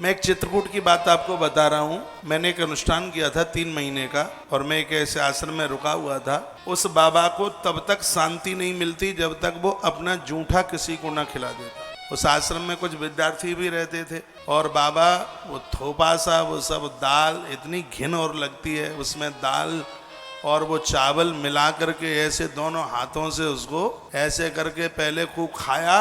मैं एक चित्रकूट की बात आपको बता रहा हूँ। मैंने एक अनुष्ठान किया था 3 महीने का, और मैं एक ऐसे आश्रम में रुका हुआ था। उस बाबा को तब तक शांति नहीं मिलती जब तक वो अपना जूठा किसी को ना खिला देता। उस आश्रम में कुछ विद्यार्थी भी रहते थे, और बाबा वो थोपा सा वो सब दाल, इतनी घिन और लगती है उसमें दाल और वो चावल मिला करके ऐसे दोनों हाथों से उसको ऐसे करके पहले खूब खाया,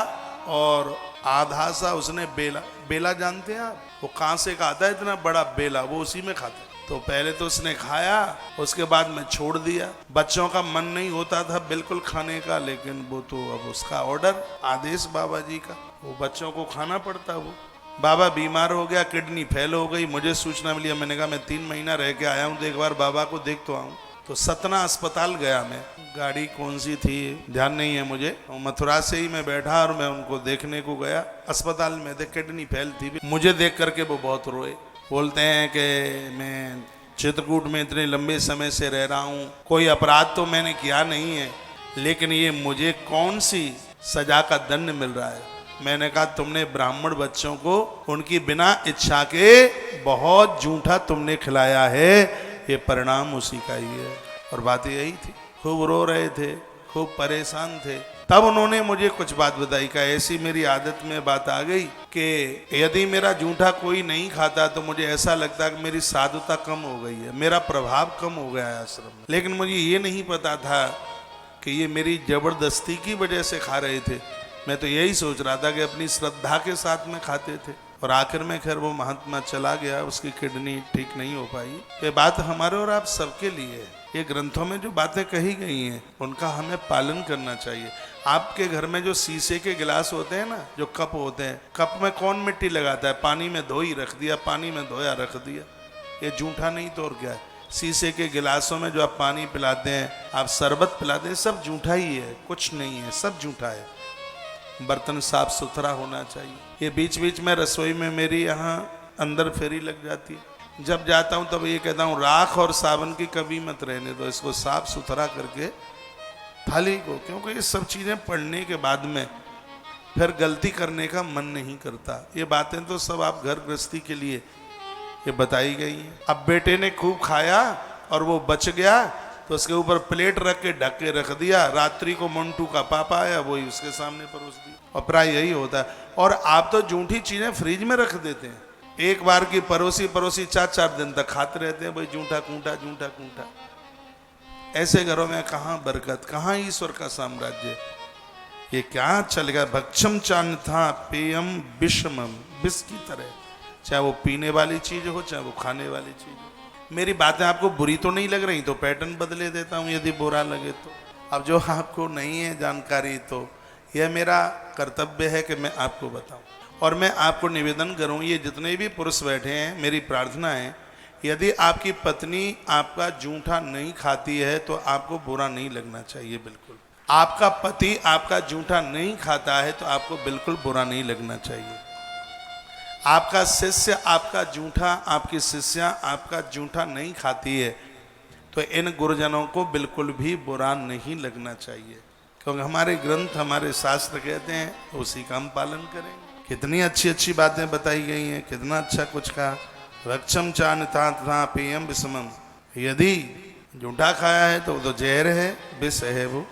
और आधा सा उसने बेला, बेला जानते हैं आप, वो कांसे का आता है इतना बड़ा बेला, वो उसी में खाते। तो पहले तो उसने खाया, उसके बाद में छोड़ दिया। बच्चों का मन नहीं होता था बिल्कुल खाने का, लेकिन वो तो अब उसका ऑर्डर, आदेश बाबा जी का, वो बच्चों को खाना पड़ता। वो बाबा बीमार हो गया, किडनी फेल हो गई, मुझे सूचना मिली। मैंने कहा मैं 3 महीना रह के आया हूँ तो एक बार बाबा को देख तो आऊँ। तो सतना अस्पताल गया मैं, गाड़ी कौन सी थी ध्यान नहीं है मुझे, तो मथुरा से ही मैं बैठा और मैं उनको देखने को गया। अस्पताल में थे, किडनी फेल थी। मुझे देख करके वो बहुत रोए, बोलते हैं कि मैं चित्रकूट में इतने लंबे समय से रह रहा हूँ, कोई अपराध तो मैंने किया नहीं है, लेकिन ये मुझे कौन सी सजा का दंड मिल रहा है। मैंने कहा तुमने ब्राह्मण बच्चों को उनकी बिना इच्छा के बहुत जूठा तुमने खिलाया है, ये परिणाम उसी का ही है। और बात यही थी, खूब रो रहे थे, खूब परेशान थे। तब उन्होंने मुझे कुछ बात बताई का ऐसी मेरी आदत में बात आ गई कि यदि मेरा जूठा कोई नहीं खाता तो मुझे ऐसा लगता कि मेरी साधुता कम हो गई है, मेरा प्रभाव कम हो गया है आश्रम में। लेकिन मुझे ये नहीं पता था कि ये मेरी जबरदस्ती की वजह से खा रहे थे। मैं तो यही सोच रहा था कि अपनी श्रद्धा के साथ में खाते थे। और आखिर में खैर वो महात्मा चला गया, उसकी किडनी ठीक नहीं हो पाई। ये बात हमारे और आप सबके लिए है। ये ग्रंथों में जो बातें कही गई हैं उनका हमें पालन करना चाहिए। आपके घर में जो शीशे के गिलास होते हैं ना, जो कप होते हैं, कप में कौन मिट्टी लगाता है? पानी में धो ही रख दिया, पानी में धोया रख दिया। ये जूठा नहीं तो और क्या है। शीशे के गिलासों में जो आप पानी पिलाते हैं, आप शरबत पिलाते हैं, सब जूठा ही है, कुछ नहीं है, सब जूठा है। बर्तन साफ सुथरा होना चाहिए। ये बीच बीच में रसोई में मेरी यहाँ अंदर फेरी लग जाती है, जब जाता हूँ तब ये कहता हूँ राख और साबुन की कभी मत रहने दो, इसको साफ सुथरा करके थाली को, क्योंकि ये सब चीज़ें पढ़ने के बाद में फिर गलती करने का मन नहीं करता। ये बातें तो सब आप घर गृहस्थी के लिए ये बताई गई हैं। अब बेटे ने खूब खाया और वो बच गया तो उसके ऊपर प्लेट रख के ढक के रख दिया। रात्रि को मंटू का पापा आया, वही उसके सामने परोस दी। और प्राय यही होता है। और आप तो जूठी चीजें फ्रिज में रख देते हैं, एक बार की परोसी 4-4 दिन तक खाते रहते हैं, भाई जूठा कूटा जूठा कूटा। ऐसे घरों में कहाँ बरकत, कहाँ ईश्वर का साम्राज्य। ये क्या चलेगा। भक्षम चान था पेयम विषमम, विष की तरह, चाहे वो पीने वाली चीज हो चाहे वो खाने वाली चीज हो। मेरी बातें आपको बुरी तो नहीं लग रही तो पैटर्न बदले देता हूँ, यदि बुरा लगे तो। अब जो आपको नहीं है जानकारी, तो यह मेरा कर्तव्य है कि मैं आपको बताऊं। और मैं आपको निवेदन करूं, ये जितने भी पुरुष बैठे हैं, मेरी प्रार्थना है, यदि आपकी पत्नी आपका जूठा नहीं खाती है तो आपको बुरा नहीं लगना चाहिए बिल्कुल। आपका पति आपका जूठा नहीं खाता है तो आपको बिल्कुल बुरा नहीं लगना चाहिए। आपका शिष्य आपका जूठा, आपकी शिष्या आपका जूठा नहीं खाती है तो इन गुरुजनों को बिल्कुल भी बुरा नहीं लगना चाहिए, क्योंकि हमारे ग्रंथ, हमारे शास्त्र कहते हैं उसी का हम पालन करेंगे। कितनी अच्छी अच्छी बातें बताई गई हैं, कितना अच्छा कुछ कहा। रक्षम चान था पेयम विषमम, यदि जूठा खाया है तो जहर है, विष है वो।